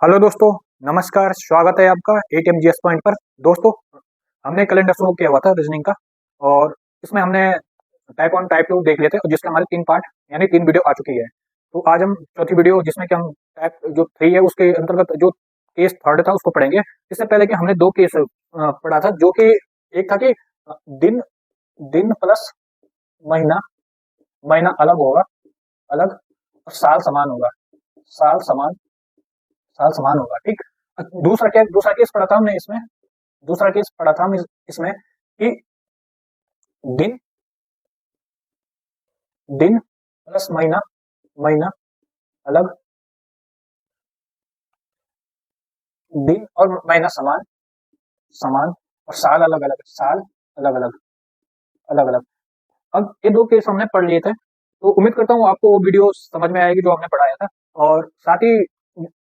Hello दोस्तों, नमस्कार। स्वागत है आपका एटीएम जीएस पॉइंट पर। दोस्तों, हमने कैलेंडर शुरू किया हुआ था रीजनिंग का, और इसमें हमने टाइप 1 टाइप 2 देख लेते हैं, और जिसके हमारे 3 पार्ट यानी 3 वीडियो आ चुकी है। तो आज हम चौथी वीडियो, जिसमें कि हम टाइप जो 3 है उसके अंतर्गत जो केस थर्ड था उसको पढ़ेंगे। इससे पहले कि हमने 2 केस पढ़ा था, जो कि एक था कि दिन दिन प्लस महीना, महीना अलग होगा, अलग, और साल समान होगा, साल समान, साल समान होगा, ठीक। दूसरा केस पढ़ा था हमने इसमें, दूसरा केस पढ़ा था हम इसमें कि दिन दिन प्लस महीना, महीना अलग, दिन और महीना समान, समान, और साल अलग अलग, साल अलग अलग, अलग अलग। अब ये 2 केस हमने पढ़ लिए थे, तो उम्मीद करता हूँ आपको वो वीडियो समझ में आएगी जो हमने पढ़ाया था। और साथ ही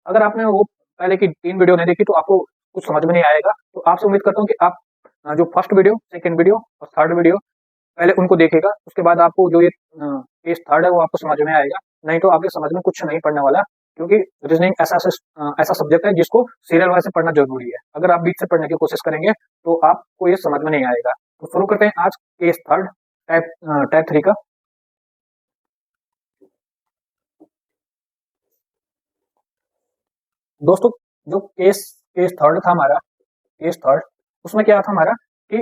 अगर आपने वो पहले की 3 वीडियो नहीं देखी तो आपको कुछ समझ में नहीं आएगा। तो आपसे उम्मीद करता हूँ कि आप जो फर्स्ट वीडियो, सेकंड वीडियो और थर्ड वीडियो पहले उनको देखिएगा। उसके बाद आपको जो ये केस थर्ड है वो आपको समझ में आएगा। नहीं तो आपके समझ में कुछ नहीं पड़ने वाला, क्योंकि रीजनिंग ऐसा सब्जेक्ट है जिसको सीरियल वाइज से पढ़ना जरूरी है। अगर आप बीच से पढ़ने की कोशिश करेंगे तो आपको ये समझ में नहीं आएगा। तो शुरू करते हैं आज केस थर्ड, टाइप टाइप 3 का। दोस्तों, जो केस केस थर्ड था हमारा, केस थर्ड, उसमें क्या था हमारा कि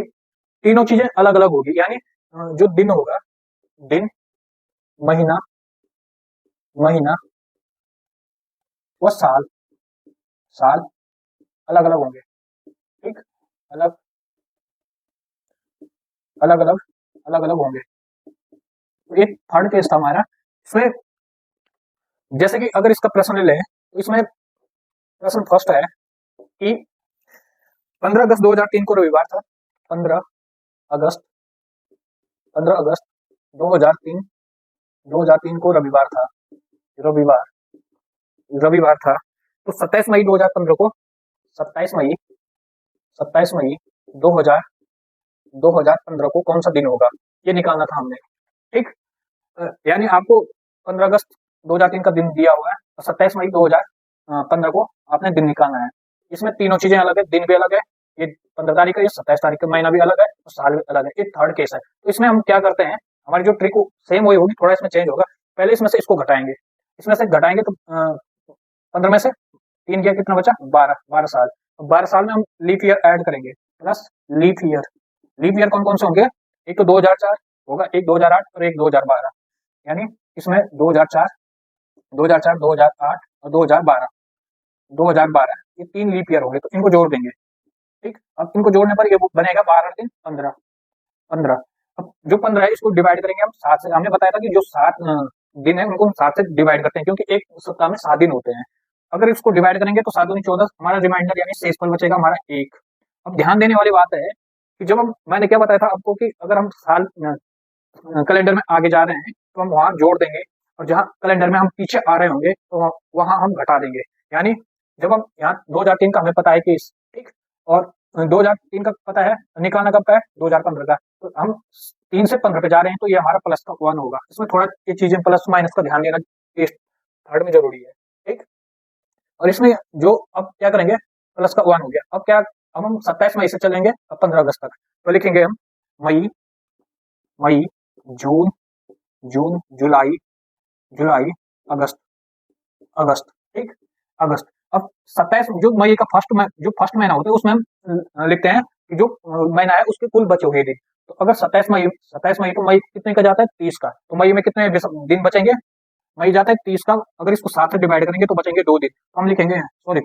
तीनों चीजें अलग अलग होगी। यानी जो दिन होगा, दिन, महीना, महीना, व साल, साल अलग अलग होंगे, ठीक। अलग अलग अलग, अलग अलग होंगे। तो ये थर्ड केस था हमारा। इसमें जैसे कि अगर इसका प्रश्न ले तो इसमें प्रश्न फर्स्ट है कि 15 अगस्त 2003 को रविवार था। 15 अगस्त, 15 अगस्त 2003, 2003 को रविवार था, रविवार, रविवार था। तो 27 मई 2015 को, 27 मई, 27 मई 2000 2015 को कौन सा दिन होगा, ये निकालना था हमने, ठीक। यानी आपको 15 अगस्त 2003 का दिन दिया हुआ है, और 27 मई 2015 को आपने दिन निकालना है। इसमें तीनों चीजें अलग है, दिन भी अलग है, ये 15 तारीख है, ये 27 तारीख का, महीना भी अलग है और साल भी अलग है। ये थर्ड केस है। तो इसमें हम क्या करते हैं, हमारी जो ट्रिक सेम वही होगी, थोड़ा इसमें चेंज होगा। पहले इसमें से इसको घटाएंगे, इसमें से घटाएंगे तो 15 में से 3 गया, कितना बचा, 12, 12 साल। 12 साल में हम लीप ईयर ऐड करेंगे, plus leap year. Leap year कौन कौन से होंगे, एक तो 2004 होगा, एक 2008 और एक 2012। यानी इसमें 2004, 2004, 2008 और 2012, 2012 ये 3 लीप ईयर होंगे, तो इनको जोड़ देंगे, ठीक। अब इनको जोड़ने पर ये बनेगा 12 दिन 15, 15। अब जो 15 है इसको डिवाइड करेंगे हम 7 से। हमने बताया था कि जो 7 दिन है उनको हम 7 से डिवाइड करते हैं, क्योंकि एक सप्ताह में 7 दिन होते हैं। अगर इसको डिवाइड करेंगे तो 7 दूनी 14, हमारा रिमाइंडर यानी शेषफल बचेगा हमारा 1। अब ध्यान देने वाली बात है कि जब हम, मैंने क्या बताया था आपको कि अगर हम साल कैलेंडर में आगे जा रहे हैं तो हम वहां जोड़ देंगे, और जहां कैलेंडर में हम पीछे आ रहे होंगे तो वहां हम घटा देंगे। यानी जब हम यहाँ 2003 का हमें पता है कि, ठीक, और 2003 का पता है, निकालना कब का है, 2015 का। तो हम 3 से 15 पे जा रहे हैं, तो ये हमारा प्लस का 1 होगा। इसमें थोड़ा ये चीजें प्लस माइनस का ध्यान देना इस थर्ड में जरूरी है, ठीक। और इसमें जो अब क्या करेंगे, प्लस का 1 हो गया। अब क्या, अब हम 27 मई से चलेंगे अब 15 अगस्त तक। तो लिखेंगे हम मई, मई, जून, जून, जुलाई, जुलाई, अगस्त, अगस्त, ठीक, अगस्त। अब 27, जो मई का जो फर्स्ट महीना होता है उसमें हम लिखते हैं कि जो महीना है उसके कुल बचे हुए दिन। तो अगर 27 मई, 27 मई तो मई कितने का जाता है, 30 का। तो मई में कितने दिन बचेंगे, मई जाता है 30 का। अगर इसको 7 से डिवाइड करेंगे तो बचेंगे 2 दिन। तो हम लिखेंगे, सॉरी,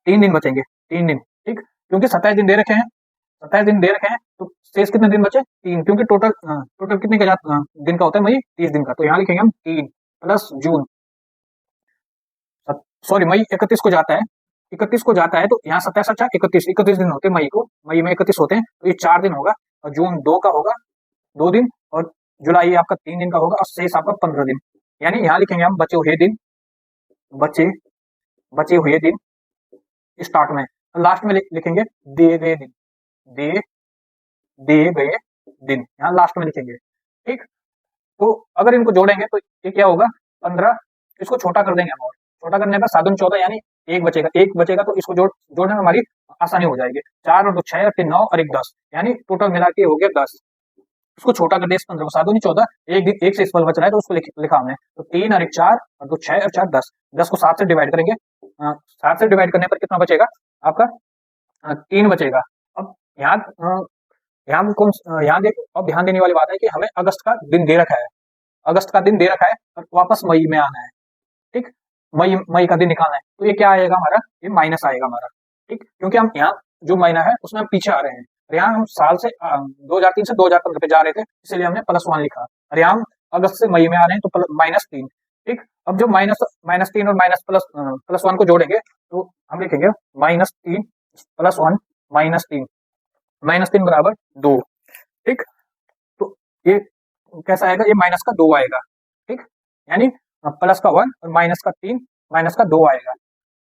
3 दिन बचेंगे, 3 दिन, ठीक। क्योंकि 27 दिन दे रखे हैं, 27 दिन दे रखे हैं, तो शेष कितने दिन बचे, 3। क्योंकि टोटल टोटल कितने का दिन का होता है, मई 30 दिन का। तो यहाँ लिखेंगे हम 3 प्लस जून, सॉरी, मई 31 को जाता है, 31 को जाता है, तो यहाँ 27, अच्छा 31, 31 दिन होते हैं मई को, मई में 31 होते हैं, तो ये 4 दिन होगा। और जून 2 का होगा, 2 दिन, और जुलाई आपका 3 दिन का होगा, और शेष आपका 15 दिन। यानी यहाँ लिखेंगे हम बचे हुए दिन, बचे बचे हुए दिन स्टार्ट में, लास्ट में लिखेंगे दिए गए दिन, दिए दिए गए दिन, यहाँ लास्ट में लिखेंगे, ठीक। तो अगर इनको जोड़ेंगे तो ये क्या होगा, 15, इसको छोटा कर देंगे हम, और छोटा करने पर 7 दूनी 14 यानी एक बचेगा तो इसको जोड़ने में हमारी आसानी हो जाएगी। 4 और 2 6 और 3 9 और 1 10 यानी टोटल मिला के हो गया 10। उसको छोटा कर दिया इस 15 को, 7 दूनी 14, एक से इस पल बच रहा है तो उसको लिखा हमने, तो 3 और 1 4 और 2 6 और 4 10, 10 को 7 से डिवाइड करेंगे, 7 से डिवाइड करने पर कितना बचेगा आपका 3 बचेगा। अब यहाँ यहाँ अब ध्यान देने वाली बात है कि हमें अगस्त का दिन दे रखा है, अगस्त का दिन दे रखा है और वापस मई में आना है, ठीक, मई का दिन निकालना है, तो ये क्या आएगा हमारा, ये माइनस आएगा हमारा, ठीक, क्योंकि हम यहाँ जो महीना है उसमें हम पीछे आ रहे हैं, और यहाँ हम साल से 2003 से 2015 पे जा रहे थे, इसलिए हमने +1 लिखा, और यहाँ हम अगस्त से मई में आ रहे हैं तो -3, ठीक। अब जो -3 और +1 को जोड़ेंगे तो हम लिखेंगे -3 +1 -3, -3 बराबर 2, ठीक। तो ये कैसा आएगा, ये माइनस का 2 आएगा, ठीक, यानी प्लस का 1 और माइनस का 3, माइनस का 2 आएगा।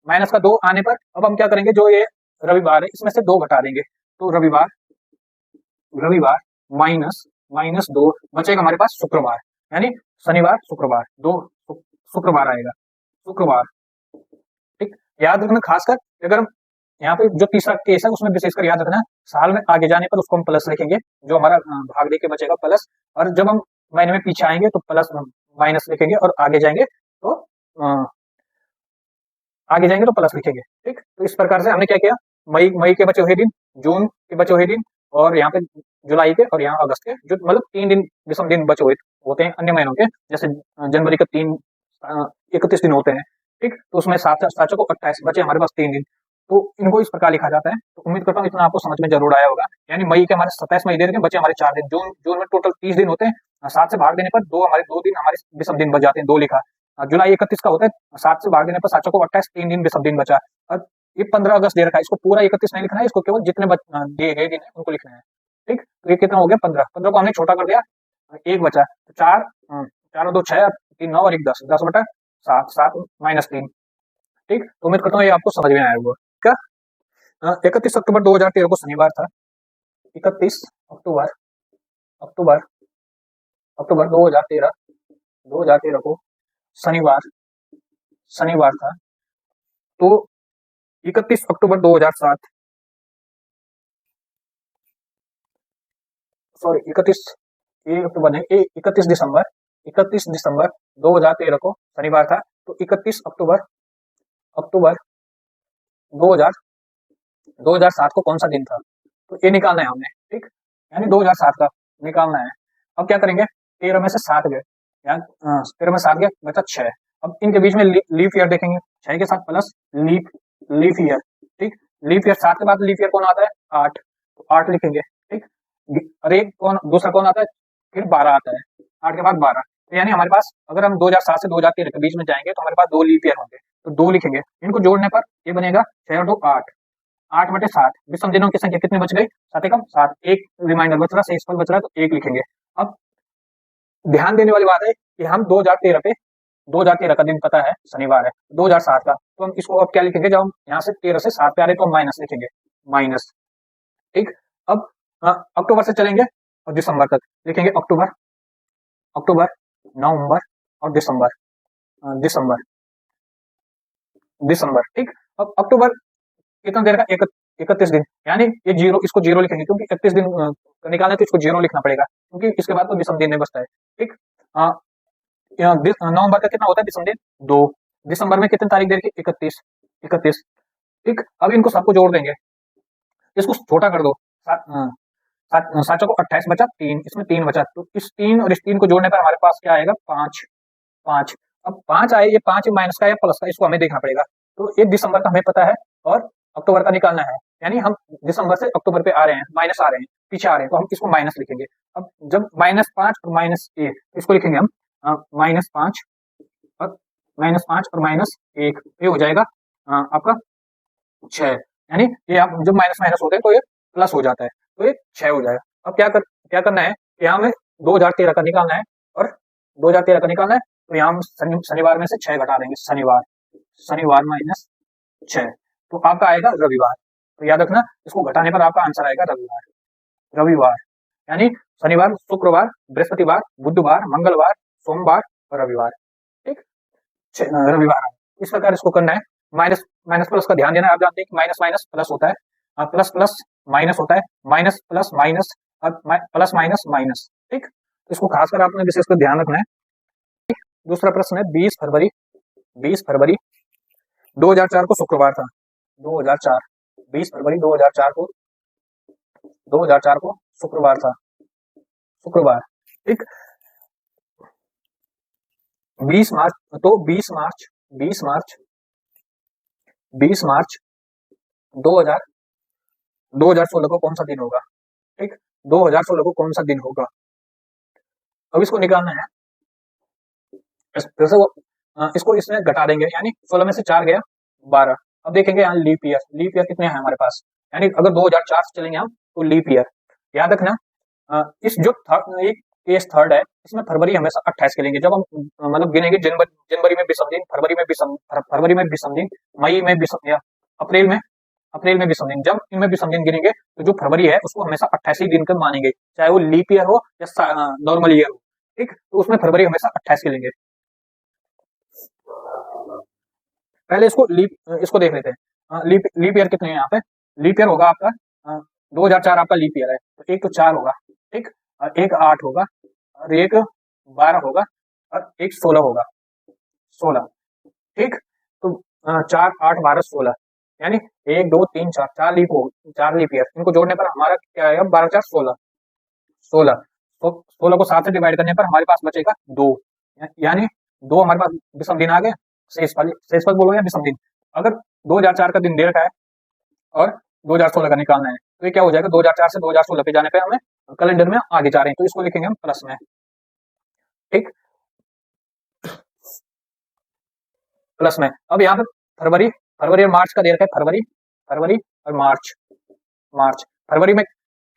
माइनस का 2 आने पर अब हम क्या करेंगे, जो ये रविवार है इसमें से 2 घटा देंगे, तो रविवार -2 बचेगा हमारे पास शुक्रवार, यानी शनिवार शुक्रवार, 2 शुक्रवार आएगा, शुक्रवार, ठीक। याद रखना खासकर अगर हम यहाँ पे जो तीसरा केस है उसमें विशेषकर याद रखना, साल में आगे जाने पर उसको हम प्लस लिखेंगे, जो हमारा भाग दे के बचेगा प्लस, और जब हम महीने में पीछे आएंगे तो प्लस माइनस लिखेंगे, और आगे जाएंगे तो प्लस लिखेंगे, ठीक। तो इस प्रकार से हमने क्या किया, मई के बचे हुए दिन, जून के बचे हुए दिन, और यहाँ पे जुलाई के, और यहाँ अगस्त के, जो मतलब 3 दिन विषम दिन बचे हुए होते हैं अन्य महीनों के, जैसे जनवरी के 31 दिन होते हैं, ठीक। तो उसमें 7 को 28 बचे हमारे पास 3 दिन, तो इनको इस प्रकार लिखा जाता है। तो उम्मीद करता हूँ इतना आपको समझ में जरूर आया होगा। यानी मई के हमारे 27 मई दे रखे, बचे हमारे 4 दिन, जून में टोटल 30 दिन होते हैं, 7 से भाग देने पर 2 दिन हमारे विषम दिन बच जाते हैं, 2 लिखा। जुलाई 31 का होता है, 7 से भाग देने पर 7 को 28, 3 दिन विषम दिन बचा। और ये 15 अगस्त दे रखा है, इसको पूरा 31 नहीं लिखना है, इसको केवल जितने दिए गए दिन है उनको लिखना है, ठीक। तो ये कितना हो गया 15 को हमने छोटा कर दिया, 1 बचा, 4 और 2 6, 3 9 और 1 10, 10 बटा 7, 7 -3, ठीक। तो उम्मीद करता हूँ ये आपको समझ में आया होगा। क्या 31 अक्टूबर 2013 को शनिवार था, 31 अक्टूबर अक्टूबर अक्टूबर 2013 को शनिवार था। तो 31 अक्टूबर 2007, सॉरी 31 अक्टूबर नहीं, 31 दिसंबर 2013 को शनिवार था। तो 31 अक्टूबर 2007 को कौन सा दिन था, तो ये निकालना है हमने, ठीक। यानी 2007 का निकालना है। अब क्या करेंगे, 13 में से 7 गए, 13 में 7 गए, बचा 6। अब इनके बीच में लीप ईयर देखेंगे, 6 के साथ प्लस लीप ईयर, ठीक। लीप ईयर 7 के बाद लीप ईयर कौन आता है, 8, तो 8 लिखेंगे, ठीक। और एक दूसरा कौन आता है, फिर 12 आता है, 8 के बाद 12। तो यानी हमारे पास अगर हम 2007 से 2013 के बीच में जाएंगे तो हमारे पास 2 लीप ईयर होंगे, तो 2 लिखेंगे। इनको जोड़ने पर ये बनेगा 6 और 2 8, 8 बटे 7, विषम दिनों की संख्या कितनी बच गई, 7 एकम 7, एक रिमाइंडर बच रहा, शेषफल बच रहा है, तो 1 लिखेंगे। अब ध्यान देने वाली बात है कि हम 2013 का दिन पता है शनिवार है, 2007 का, तो हम इसको अब क्या लिखेंगे, जब हम यहाँ से 13 से 7 पे आ रहे तो हम माइनस लिखेंगे, माइनस, ठीक। अब अक्टूबर से चलेंगे और दिसंबर तक लिखेंगे, अक्टूबर नवंबर और दिसंबर, ठीक। अब अक्टूबर कितना देर का, 31 दिन, यानी ये 0, इसको 0 लिखेंगे, क्योंकि 31 दिन निकालना है तो इसको 0 लिखना पड़ेगा, क्योंकि इसके बाद तो विषम दिन नहीं बचता है, ठीक। नवंबर का कितना होता है विषम दिन, 2। दिसंबर में कितनी तारीख दे रखी, 31, ठीक। अब इनको सबको जोड़ देंगे, इसको छोटा कर दो, 7 को 28 बचा, 3, इसमें 3 बचा, तो इस 3 और इस 3 को जोड़ने पर हमारे पास क्या आएगा, 5। अब 5 आए, ये 5 माइनस का या प्लस का, इसको हमें देखना पड़ेगा। तो 1 दिसंबर का हमें पता है और अक्टूबर का निकालना है, यानी हम दिसंबर से अक्टूबर पे आ रहे हैं, माइनस आ रहे हैं, पीछे आ रहे हैं, तो हम इसको माइनस लिखेंगे। अब जब -5 और -1, इसको लिखेंगे हम -5 और -1, ये हो जाएगा आपका 6, यानी ये आप जब माइनस माइनस होते हैं तो ये प्लस हो जाता है, तो ये 6 हो जाएगा। अब क्या करना है, यहाँ में 2013 का निकालना है, और 2013 का निकालना है, तो यहाँ हम शनिवार में से 6 घटा देंगे, शनिवार -6, तो आपका आएगा रविवार। तो याद रखना, इसको घटाने पर आपका आंसर आएगा रविवार, यानी शनिवार, शुक्रवार, बृहस्पतिवार, बुधवार, मंगलवार, सोमवार और रविवार, ठीक, रविवार। इस प्रकार इसको करना है। माइनस माइनस प्लस का ध्यान देना है, आप जानते हैं कि माइनस माइनस प्लस होता है, प्लस प्लस माइनस होता है, माइनस प्लस माइनस और प्लस माइनस माइनस। ठीक, इसको खासकर आपने विशेष कर ध्यान रखना है। दूसरा प्रश्न है 20 फरवरी 2004 को शुक्रवार था। 2004 20 फरवरी 2004 को शुक्रवार था, शुक्रवार। ठीक, 20 मार्च, तो 20 मार्च 2016 को कौन सा दिन होगा? ठीक, 2016 को कौन सा दिन होगा? अब इसको निकालना है। जैसे वो इसको इसमें घटा देंगे, यानी 16 में से 4 गया 12। अब देखेंगे यहाँ लीप ईयर कितने हैं हमारे पास, यानी अगर 2004 से चलेंगे हम तो लीप ईयर। याद रखना इस जो एक केस थर्ड है, इसमें फरवरी हमेशा 28 के लेंगे। जब हम मतलब गिनेंगे जनवरी में विषम दिन, फरवरी में विषम दिन, मई में विषम, या अप्रैल में विषम दिन, जब इनमें विषम दिन गिनेंगे तो जो फरवरी है उसको हमेशा 28 दिन का मानेंगे, चाहे वो लीप ईयर हो या नॉर्मल ईयर हो। ठीक, तो उसमें फरवरी हमेशा 28 के लेंगे। पहले इसको देख लेते हैं। लीप ईयर कितने हैं यहाँ पे? लीप ईयर होगा आपका 2004 आपका लीप ईयर है, तो एक तो 4 होगा, ठीक, और एक 8 होगा, और एक 12 होगा, और एक 16 होगा, 16। ठीक, तो 4 8 12 16, यानी 1 2 3 4 4 लीप ईयर। इनको जोड़ने पर हमारा क्या आएगा? 12 4 16, 16। तो 16 को 7 से डिवाइड करने पर हमारे पास बचेगा 2, यानी 2 हमारे पास विषम दिन आ गए। शेषफल बोलो या विषम दिन। अगर 2004 का दिन दे रखा है और 2016 का निकालना है, तो ये क्या हो जाएगा? 2004 से 2016 पे जाने पे हमें कैलेंडर में आगे जा रहे हैं, तो इसको लिखेंगे हम प्लस में। ठीक, प्लस में। अब यहाँ पे फरवरी और मार्च का दे रखा है, फरवरी और मार्च। फरवरी में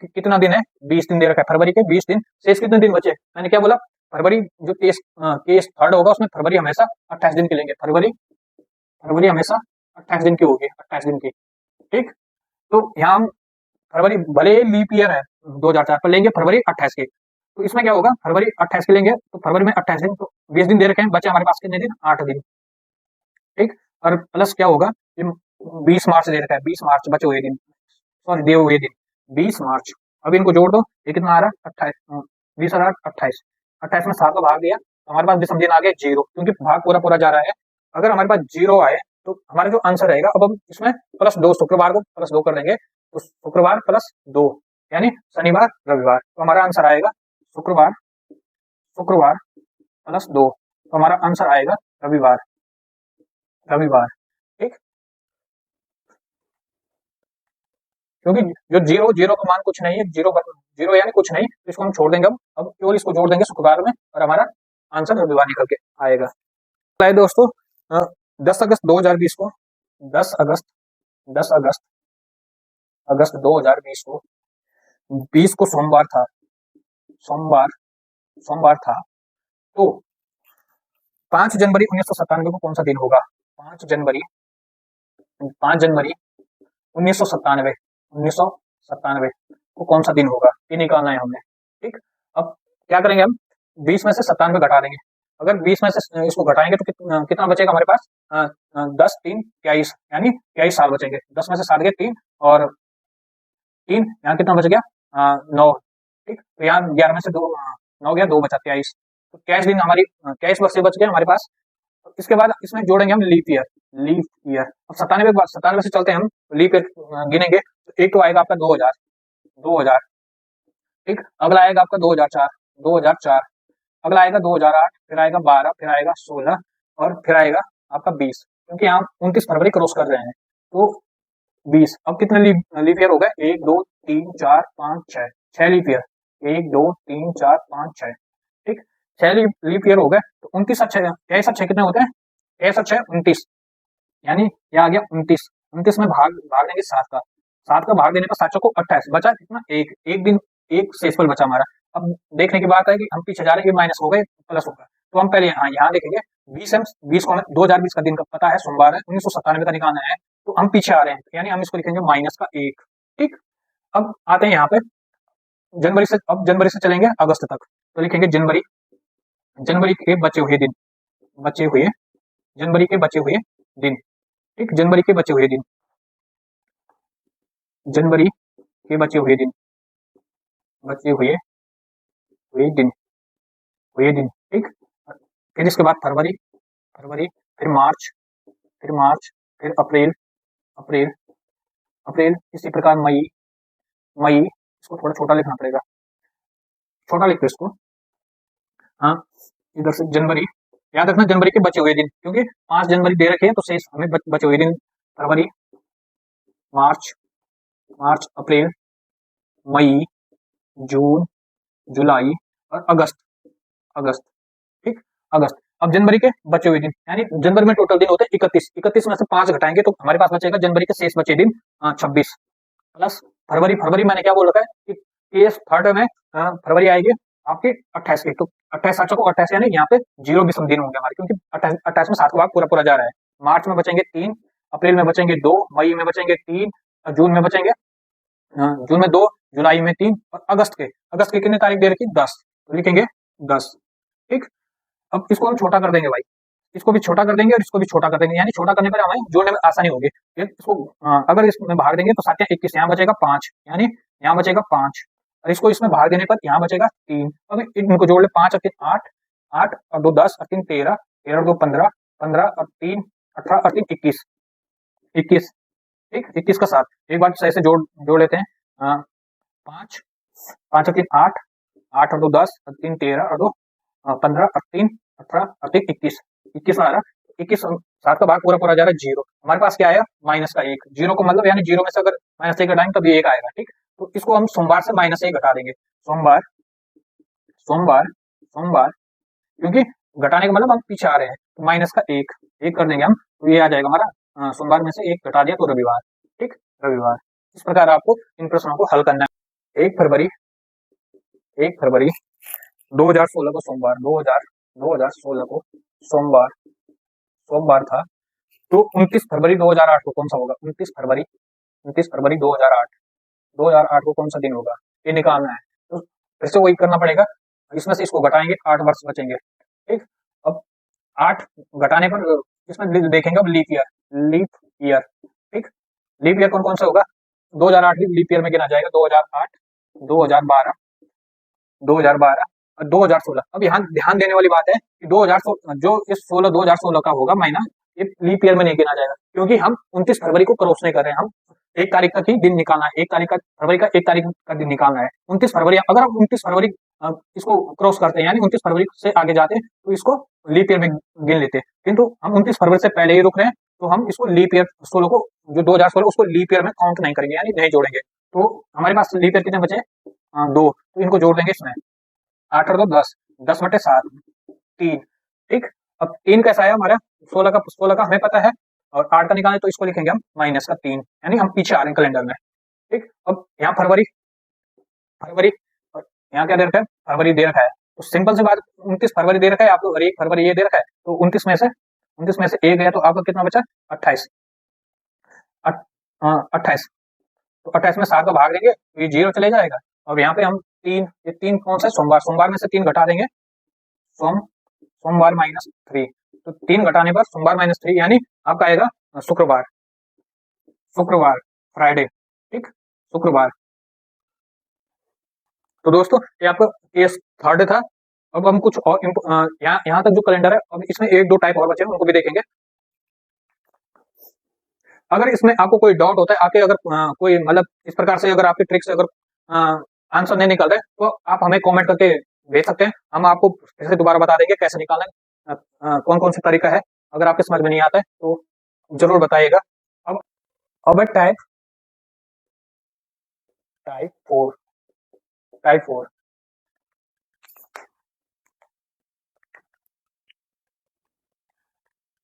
कितना दिन है? 20 दिन दे रखा है, फरवरी के 20 दिन। शेष कितने दिन बचे? मैंने क्या बोला? फरवरी जो केस थर्ड होगा उसमें फरवरी हमेशा 28 दिन के लेंगे। फरवरी हमेशा 28 दिन की होगी, 28 दिन की। ठीक, तो यहाँ हम फरवरी भले लीप ईयर है 2004 पर, लेंगे फरवरी 28 के, तो इसमें क्या होगा? फरवरी 28 के लेंगे, तो फरवरी में 28 दिन, तो 20 दिन दे रखे हैं, बचे हमारे पास कितने दिन? 8 दिन। ठीक, और प्लस क्या होगा? 20 मार्च दे रखा है, 20 मार्च बचे हुए दिन, सॉरी दिए हुए दिन 20 मार्च। अब इनको जोड़ दो, ये कितना आ रहा है? 28, 20 और 28, 28 में 7 का भाग दिया, हमारे पास विषम दिन आ गया 0, क्योंकि भाग पूरा जा रहा है। अगर हमारे पास 0 आए तो हमारा जो आंसर रहेगा, अब हम इसमें प्लस 2, शुक्रवार को प्लस 2 कर देंगे, तो शुक्रवार प्लस 2, यानी शनिवार रविवार, तो हमारा आंसर आएगा शुक्रवार प्लस 2, तो हमारा आंसर आएगा रविवार। ठीक, क्योंकि जो जीरो का मान कुछ नहीं है, जीरो यानी कुछ नहीं, तो इसको हम छोड़ देंगे। अब केवल इसको जोड़ देंगे शुक्रवार में, और हमारा आंसर रविवार निकल के आएगा। दोस्तों 10 अगस्त 2020 को 10 अगस्त 2020 को 20 को सोमवार था, तो 5 जनवरी 1997 को कौन सा दिन होगा? 5 जनवरी 1997 को कौन सा दिन होगा? ये निकालना है हमने। ठीक, अब क्या करेंगे हम? 20 में से 97 घटा देंगे। अगर 20 में से इसको घटाएंगे तो कितना बचेगा हमारे पास? 10 3 23, यानी 23 साल बचेंगे। 10 में से 7 गए 3, और 3 यहाँ कितना बच गया? 9। ठीक, तो यहाँ 11 में से 2 9 गया, 2 बचा 23, तो 23 दिन हमारी 23 वर्ष से बच गए हमारे पास। इसके बाद इसमें जोड़ेंगे हम लीप ईयर। अब 97 से चलते हैं हम, लीप ईयर गिनेंगे, तो एक तो आएगा आपका 2000। ठीक, अगला आएगा आपका 2004, अगला आएगा 2008, फिर आएगा 12, फिर आएगा 16, और फिर आएगा आपका 20, क्योंकि हम 29 फरवरी क्रॉस कर रहे हैं, तो 20। अब कितने लीप ईयर हो गए? 1 2 3 4 5 6, 6 लीप ईयर। 1 2 3 4 5 6, ठीक, 6 लीप ईयर हो गए। तो 29 अच्छे 23 अच्छे कितने होते हैं? 23 अच्छे 29, यानी ये आ गया 29 में भाग देंगे 7 का, 7 का भाग देने पर 7 को 28 बचा कितना? एक दिन, एक शेषफल बचा हमारा। अब देखने की बात है कि हम पीछे जा रहे हैं, माइनस हो गए प्लस होगा, तो हम पहले यहाँ देखेंगे 20 को 2020 का दिन का पता है, सोमवार है, 1997 का निकालना है, तो हम पीछे आ रहे हैं, यानी हम इसको लिखेंगे माइनस का 1। ठीक, अब आते हैं यहाँ पे जनवरी से चलेंगे अगस्त तक, तो लिखेंगे जनवरी के बचे हुए जनवरी के बचे हुए दिन, ठीक, जनवरी के बचे हुए दिन, जनवरी के बचे हुए दिन, बचे हुए दिन, हुए दिन, ठीक। फिर इसके बाद फरवरी, फरवरी, फिर मार्च, फिर मार्च, फिर अप्रैल, अप्रैल, अप्रैल, इसी प्रकार मई, मई, इसको थोड़ा छोटा लिखना पड़ेगा, छोटा लिखो इसको, हाँ, इधर से जनवरी, याद रखना जनवरी के बचे हुए दिन, क्योंकि 5 जनवरी दे रखे हैं तो शेष हमें बचे हुए दिन, फरवरी, मार्च, मार्च, अप्रैल, मई, जून, जुलाई और अगस्त, अगस्त, ठीक, अगस्त। अब जनवरी के बचे हुए दिन, यानी जनवरी में टोटल दिन होते हैं 31, 31 में से 5 घटाएंगे तो हमारे पास बचेगा जनवरी के शेष बचे दिन 26, प्लस फरवरी, फरवरी मैंने क्या बोल रखा है कि इस थर्ड में फरवरी आएगी आपके 28 की, तो 28 7 को 28, यानी यहाँ पे 0 विषम दिन होंगे हमारे, क्योंकि 28 में 7 का भाग पूरा पूरा जा रहा है। मार्च में बचेंगे 3, अप्रैल में बचेंगे 2, मई में बचेंगे 3, जून में बचेंगे, जून में 2, जुलाई में 3 और अगस्त के कितने तारीख दे रखी 10, तो लिखेंगे 10, ठीक। अब इसको हम छोटा कर देंगे भाई, इसको भी छोटा कर देंगे और इसको भी छोटा कर देंगे, यानी छोटा करने पर हमें जोड़ने में आसानी होगी। इसको अगर इसमें भाग देंगे तो 7 21, यहाँ बचेगा 5, यानी यहाँ बचेगा 5, और इसको इसमें भाग देने पर यहाँ बचेगा 3। अब इनको जोड़ ले, 5 और 3 8, 8 और 2 10 और 3 13, 13 और 2 15, 15 और 3 18 और 3 21, 21, ठीक, 21 का 7, एक बार सही से जोड़ लेते हैं, 5, 5 और 3 8, 8 और 2 10 और 3 13 और 2 15 और 3 18 और 3 21, 21 आ रहा, 21 7 का भाग पूरा पूरा जा रहा है 0, हमारे पास क्या आया माइनस का 1, 0 को मतलब यानी 0 में से अगर -1 घटाएंगे तब ये 1 आएगा, ठीक। तो इसको हम सोमवार से -1 घटा देंगे, सोमवार, सोमवार, सोमवार, क्योंकि घटाने का मतलब हम पीछे आ रहे हैं, तो माइनस का 1 कर देंगे हम, तो ये आ जाएगा हमारा, सोमवार में से 1 घटा दिया तो रविवार, ठीक, रविवार। इस प्रकार आपको इन प्रश्नों को हल करना है। 1 फरवरी, 1 फरवरी 2016 को सोमवार, 2016 को सोमवार, सोमवार था, तो 29 फरवरी 2008 को कौन सा होगा, 29 फरवरी, 29 फरवरी 2008, 2008 को कौन सा दिन होगा, ये निकालना है। तो फिर से वही करना पड़ेगा, इसमें से इसको घटाएंगे, 8 वर्ष बचेंगे, ठीक। अब 8 घटाने पर इसमें देखेंगे अब लीप ईयर, लीप ईयर, ठीक, लीप ईयर कौन कौन सा होगा, 2008 भी लीप ईयर में गिना जाएगा, 2008, 2012, 2012 और 2016। अब यहाँ ध्यान देने वाली बात है कि 2016 जो इस 2016 का होगा महीना, ये लीप ईयर में नहीं गिना जाएगा, क्योंकि हम 29 फरवरी को क्रॉस नहीं कर रहे हैं, हम 1 तारीख तक ही दिन निकालना है, 1 तारीख का फरवरी का 1 तारीख का दिन निकालना है। 29 फरवरी, अगर हम 29 फरवरी इसको क्रॉस करते हैं, यानी 29 फरवरी से आगे जाते हैं तो इसको लीप ईयर में गिन लेते हैं, किंतु हम 29 फरवरी से पहले ही रुक रहे हैं, तो हम इसको लीप ईयर 16 को, जो 2016 उसको लीप ईयर में काउंट नहीं करेंगे, यानी नहीं जोड़ेंगे। तो हमारे पास लीप ईयर कितने बचे, 2, तो इनको जोड़ देंगे इसमें, 8 और 2 10, 10/7, 3, ठीक। अब 3 कैसा आया हमारा, 16 का हमें पता है, और 8 का निकालें तो इसको लिखेंगे हम -3, यानी हम पीछे आ रहे हैं कैलेंडर में, ठीक। अब यहाँ फरवरी, फरवरी, और यहाँ क्या दे रखा है, फरवरी दे रखा है, तो सिंपल सी बात, 29 फरवरी दे रखा है आपको और 1 फरवरी ये दे रखा है, तो 29 में से 1 गया तो आपका कितना बचा, 28, 28, तो 28 में 7 का भाग देंगे तो ये 0 चले जाएगा, और यहाँ पे हम 3, ये 3 कौन सा, सोमवार, सोमवार में से 3 घटा देंगे, सोमवार -3, तो 3 घटाने पर सोमवार -3, यानी आपका आएगा शुक्रवार, शुक्रवार, फ्राइडे, ठीक, शुक्रवार। तो दोस्तों ये आपका केस थर्ड था। अब हम कुछ और यहाँ तक जो कैलेंडर है, अब इसमें 1-2 टाइप और बचे हैं, उनको भी देखेंगे। अगर इसमें आपको कोई डाउट होता है, आपके अगर कोई मतलब इस प्रकार से अगर आपके ट्रिक से अगर आंसर नहीं निकल रहा है, तो आप हमें कमेंट करके भेज सकते हैं, हम आपको फिर से दोबारा बता देंगे कैसे निकालना है, कौन कौन सा तरीका है। अगर आपके समझ में नहीं आता है तो जरूर बताइएगा। अब है टाइप 4, टाइप 4,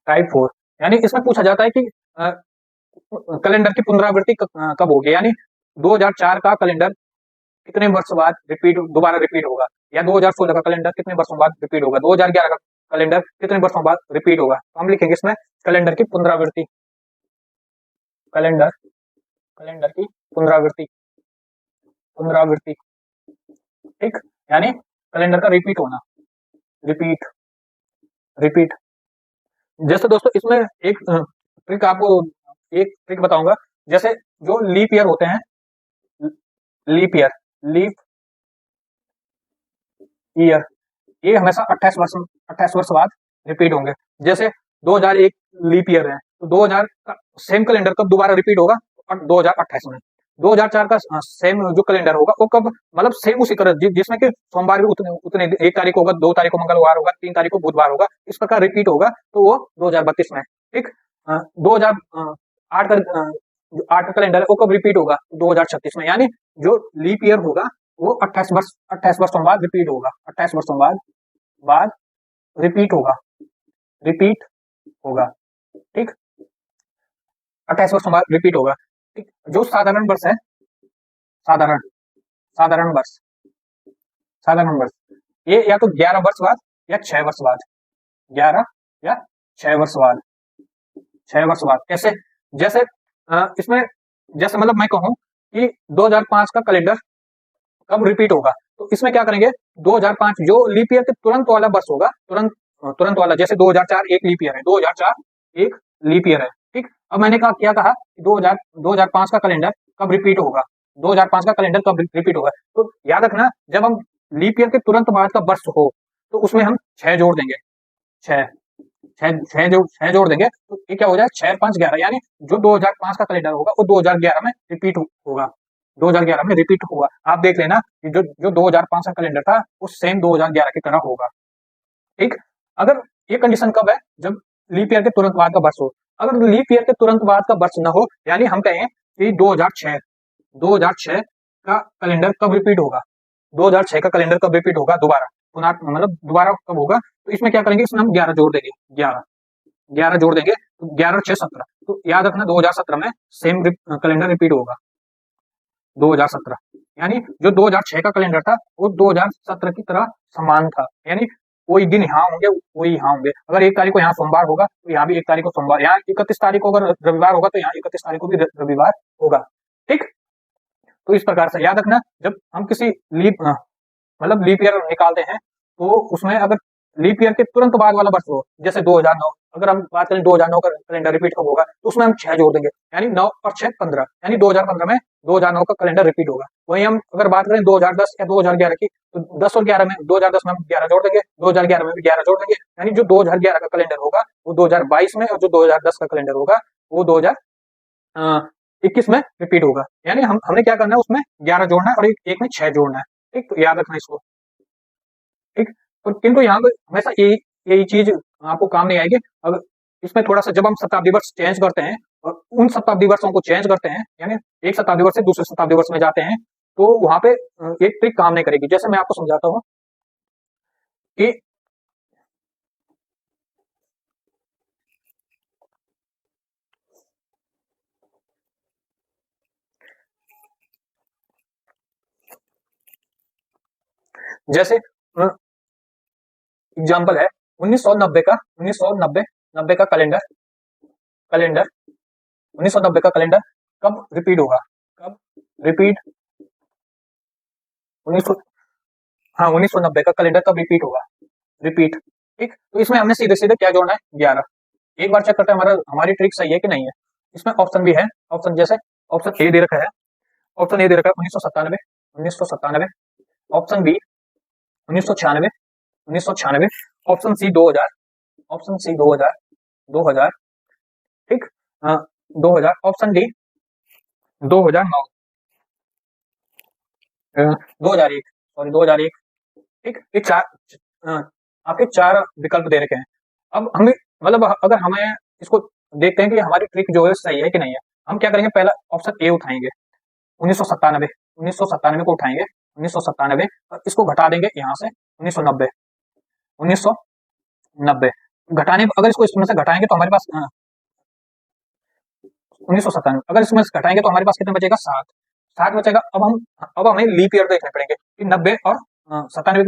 टाइप 4, यानी इसमें पूछा जाता है कि कैलेंडर की पुनरावृत्ति कब होगी, यानी 2004 का कैलेंडर कितने वर्ष बाद दोबारा रिपीट होगा, या 2016 का कैलेंडर कितने वर्षों बाद रिपीट होगा, 2011 का कैलेंडर कितने वर्षों बाद रिपीट होगा। तो हम लिखेंगे इसमें कैलेंडर की पुनरावृत्ति, कैलेंडर, कैलेंडर की पुनरावृत्ति, पुनरावृत्ति, ठीक, यानी कैलेंडर का रिपीट होना, रिपीट, रिपीट, जैसे दोस्तों इसमें एक ट्रिक आपको एक ट्रिक बताऊंगा। जैसे जो लीप ईयर होते हैं, लीप ईयर, ये हमेशा 28 वर्ष बाद रिपीट होंगे। जैसे 2001 लीप ईयर है, तो 2000 का सेम कैलेंडर कब दोबारा रिपीट होगा? 2028 में। 2004 का सेम जो कैलेंडर होगा वो कब, मतलब सेम उसी तरह जिसमें कि सोमवार भी उतने उतने 1 तारीख होगा, 2 तारीख को मंगलवार होगा, 3 तारीख को बुधवार होगा, इस प्रकार रिपीट होगा, तो वो 2032 में। ठीक। 2008 का जो 8 का कैलेंडर है वो कब रिपीट होगा? 2036 में। यानी जो लीप ईयर होगा वो 28 वर्षों बाद रिपीट होगा, 28 वर्षों बाद रिपीट होगा। ठीक। 28 वर्षों बाद रिपीट होगा। ठीक। जो साधारण वर्ष है, साधारण साधारण वर्ष साधारण वर्ष, ये या तो 11 वर्ष बाद या 6 वर्ष बाद, 11 या 6 वर्ष बाद, 6 वर्ष बाद। कैसे? जैसे इसमें जैसे मतलब मैं कहूं कि 2005 का कैलेंडर कब रिपीट होगा, तो इसमें क्या करेंगे, 2005 जो लीप ईयर के तुरंत वाला वर्ष होगा, तुरंत वाला, जैसे 2004 एक लीप ईयर है, 2004 एक लीप ईयर है। ठीक। अब मैंने क्या कहा कि 2005 का कैलेंडर कब रिपीट होगा, 2005 का कैलेंडर कब रिपीट होगा, तो याद रखना जब हम लीप ईयर के तुरंत बाद का वर्ष हो तो उसमें हम 6 जोड़ देंगे, 6 6 जोड़ देंगे, तो ये क्या हो जाए, 6 5 11, यानी जो 2005 का कैलेंडर होगा वो 2011 में रिपीट होगा, 2011 में रिपीट होगा। आप देख लेना कि जो 2005 का कैलेंडर था वो सेम 2011 की तरह होगा। ठीक। अगर ये कंडीशन कब है, जब लीप ईयर के तुरंत बाद का वर्ष हो। अगर लीप ईयर के तुरंत बाद का वर्ष न हो, यानी हम कहें कि 2006 का कैलेंडर कब रिपीट होगा, 2006 का कैलेंडर कब रिपीट होगा दोबारा, मतलब दोबारा कब होगा, तो इसमें क्या करेंगे, इसमें हम 11 जोड़ देंगे, 11 जोड़ देंगे, तो 11 और 6 17, तो याद रखना 2017 में सेम कैलेंडर रिपीट होगा, 2017। यानी जो 2006 का कैलेंडर था वो 2017 की तरह समान था, यानी कोई दिन यहाँ होंगे वही यहाँ होंगे। अगर 1 तारीख को यहाँ सोमवार होगा तो यहाँ भी 1 तारीख को सोमवार, यहाँ 31 तारीख को अगर रविवार होगा तो यहाँ 31 तारीख को भी रविवार होगा। ठीक। तो इस प्रकार से याद रखना, जब हम किसी मतलब लीप ईयर निकालते हैं तो उसमें अगर लीप ईयर के तुरंत बाद वाला वर्ष हो, जैसे 2009, अगर हम बात करें 2009 का कैलेंडर रिपीट कब होगा, तो उसमें हम 6 जोड़ देंगे, यानी 9 और 6 15, यानी 2015 में 2009 का कैलेंडर रिपीट होगा। वहीं हम अगर बात करें 2010 या 2011 की, तो 10 और 11 में 2010 में हम 11 जोड़ देंगे, 2011 में भी 11 जोड़ देंगे, यानी जो 2011 का कैलेंडर होगा वो 2022 में, और जो 2010 का कैलेंडर होगा वो 2021 में रिपीट होगा। यानी हमने क्या करना है, उसमें 11 जोड़ना है और एक में 6 जोड़ना है। ठीक। तो याद रखना इसको। ठीक। तो किंतु यहाँ पे हमेशा यही चीज आपको काम नहीं आएगी। अगर इसमें थोड़ा सा जब हम शताब्दी वर्ष चेंज करते हैं और उन शताब्दी वर्षों को चेंज करते हैं, यानी एक शताब्दी वर्ष से दूसरे शताब्दी वर्ष में जाते हैं, तो वहां पे एक ट्रिक काम नहीं करेगी। जैसे मैं आपको समझाता हूँ कि जैसे एग्जाम्पल है 1990 का 1990 का कैलेंडर कैलेंडर 1990 का कैलेंडर कब रिपीट होगा, कब रिपीट 1900 हाँ 1990 का कैलेंडर कब रिपीट होगा, रिपीट। ठीक। तो इसमें हमने सीधे सीधे क्या जोड़ना है, 11। एक बार चेक करते हैं हमारी ट्रिक सही है कि नहीं है। इसमें ऑप्शन भी है, ऑप्शन जैसे ऑप्शन ए दे रखा है, ऑप्शन ए दे रखा है 1997, option B 1996, option C 2000, option C 2000, ठीक। 2000, ऑप्शन डी 2009, 2001, सॉरी 2001। ठीक। ये आपके 4 विकल्प दे रखे हैं। अब हमें मतलब अगर हमें इसको देखते हैं कि हमारी ट्रिक जो है सही है कि नहीं है, हम क्या करेंगे, पहला ऑप्शन ए उठाएंगे, 1997 को उठाएंगे, 1997, इसको घटा देंगे यहाँ से 1990 घटाने, अगर इसको इसमें से घटाएंगे तो हमारे पास 1997, अगर इसमें से घटाएंगे तो हमारे पास कितना बचेगा, 7 बचेगा। अब हमें लीप ईयर देखने पड़ेंगे कि 90 और 97 के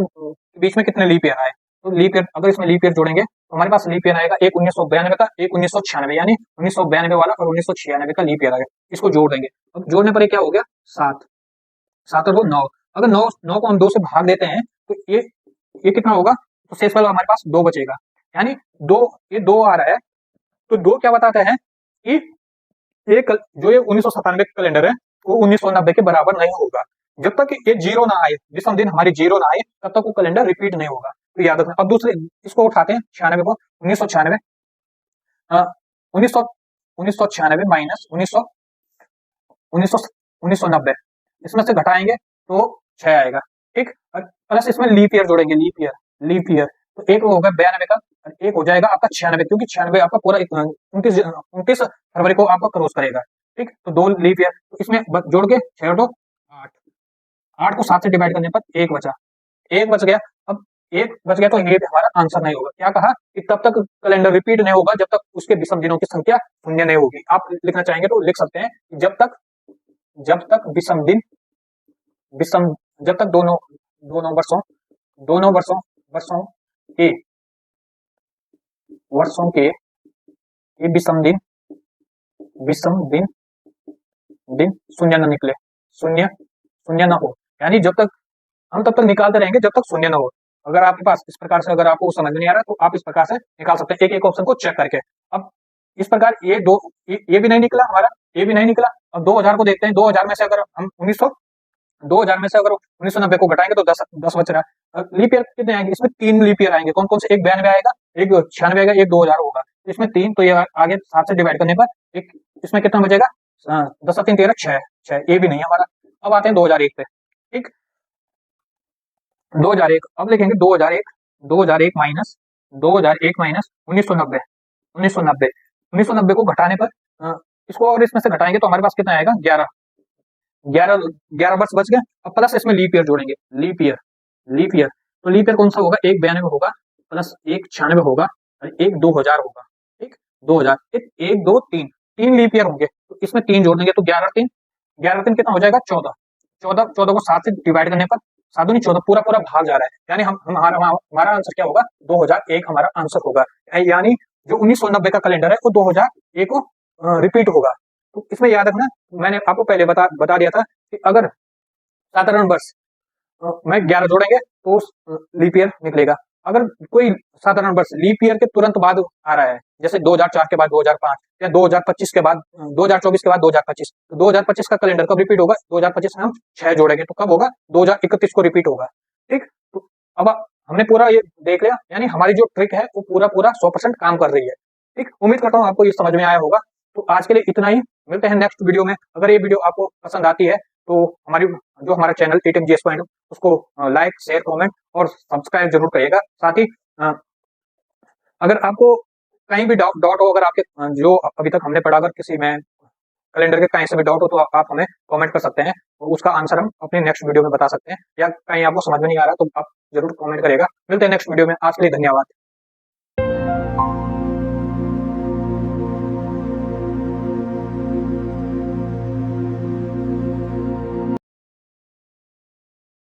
बीच में कितने लीप ईयर आए। तो लीप ईयर, अगर इसमें लीप ईयर जोड़ेंगे तो हमारे पास लीप ईयर आएगा एक 1992 का, एक 1996, यानी 1992 वाला और 1996 का लीप ईयर आएगा, इसको जोड़ देंगे। अब जोड़ने पर क्या हो गया, 7 और 9, अगर 9 को हम 2 से भाग देते हैं तो ये कितना होगा, तो शेष वाला हमारे पास 2 बचेगा। यानी ये दो आ रहा है, तो दो क्या बताता है कि जो ये 1997 कैलेंडर है वो 1990 के बराबर नहीं होगा। जब तक ये जीरो ना आए, विषम दिन हमारी जीरो ना आए, तब तक वो कैलेंडर रिपीट नहीं होगा। तो याद रखना। अब दूसरे इसको उठाते हैं 96 को, 1996 1996 माइनस 1990, इसमें से घटाएंगे तो 6 आएगा। ठीक, और प्लस इसमें लीप ईयर जोड़ेंगे, लीप ईयर तो एक हो गया 92 का, और एक हो जाएगा आपका 96, क्योंकि 96 आपका पूरा 29 फरवरी को आपका क्रॉस करेगा। ठीक, तो 2 लीप ईयर, तो इसमें जोड़ के 6 तो 8, 8 को 7 से डिवाइड करने पर 1 बचा, 1 बच गया। अब 1 बच गया तो ये हमारा आंसर नहीं होगा। क्या कहा कि तब तक कैलेंडर रिपीट नहीं होगा जब तक उसके विषम दिनों की संख्या शून्य नहीं होगी। आप लिखना चाहेंगे तो लिख सकते हैं, जब तक विषम दिन विषम जब तक दोनों दोनों वर्षों दोनों वर्षों वर्षों के विषम दिन शून्य न निकले, शून्य न हो, यानी जब तक हम तब तक निकालते रहेंगे जब तक शून्य न हो। अगर आपके पास इस प्रकार से, अगर आपको समझ नहीं आ रहा तो आप इस प्रकार से निकाल सकते हैं, एक एक ऑप्शन को चेक करके। अब इस प्रकार ये भी नहीं निकला हमारा, ये भी नहीं निकला। अब 2000 को देखते हैं, 2000 में से अगर हम 2000 में से अगर 1990 को घटाएंगे तो 10 बच रहा है। लीप ईयर कितने आएंगे? इसमें 3 लीप ईयर आएंगे। कौन कौन से? एक 92 आएगा, एक 96 आएगा, एक 2000 होगा। इसमें 3, तो ये आगे 7 से डिवाइड करने पर एक इसमें कितना बचेगा? 10 3 13 6, ये भी नहीं है हमारा। अब आते हैं 2001 पे। ठीक, 2001, अब लिखेंगे 2001 माइनस 1990 को घटाने पर इसको और इसमें से घटाएंगे तो हमारे पास कितना आएगा? 11 वर्ष बच गए। अब प्लस इसमें लीप ईयर जोड़ेंगे, लीप ईयर तो लीप ईयर कौन सा होगा? एक 92 होगा, प्लस एक 96 होगा, और एक 2000 होगा। ठीक, 2000, 1 2 3 लीप ईयर होंगे, तो इसमें 3 जोड़ देंगे तो 11 3 कितना हो जाएगा? 14 को 7 से डिवाइड करने पर 7 दूनी 14, पूरा भाग जा रहा है, यानी हमारा आंसर क्या होगा? 2001 हमारा आंसर होगा। यानी जो 1990 का कैलेंडर है वो 2001 को रिपीट होगा। तो इसमें याद रखना, मैंने आपको पहले बता दिया था कि अगर साधारण वर्ष में 11 जोड़ेंगे तो लीप ईयर निकलेगा। अगर कोई साधारण वर्ष लीप ईयर के तुरंत बाद आ रहा है, जैसे 2004 के बाद 2005, या 2025 के बाद 2024 के बाद 2025, तो 2025 का कैलेंडर कब रिपीट होगा? 2025 में हम 6 जोड़ेंगे तो कब होगा? 2031 को रिपीट होगा। ठीक, तो अब हमने पूरा ये देख लिया, यानी हमारी जो ट्रिक है वो पूरा 100% काम कर रही है। ठीक, उम्मीद करता हूँ आपको ये समझ में आया होगा। तो आज के लिए इतना ही, मिलते हैं नेक्स्ट वीडियो में। अगर ये वीडियो आपको पसंद आती है तो हमारा चैनल टीटीएम जीएस पॉइंट, उसको लाइक, शेयर, कमेंट और सब्सक्राइब जरूर करिएगा। साथ ही अगर आपको कहीं भी डाउट हो, अगर आपके जो अभी तक हमने पढ़ा, अगर किसी में कैलेंडर के कहीं से भी डाउट हो तो आप हमें कमेंट कर सकते हैं, और उसका आंसर हम अपने नेक्स्ट वीडियो में बता सकते हैं। या कहीं आपको समझ में नहीं आ रहा तो आप जरूर कमेंट करिएगा। मिलते हैं नेक्स्ट वीडियो में। आज के लिए धन्यवाद।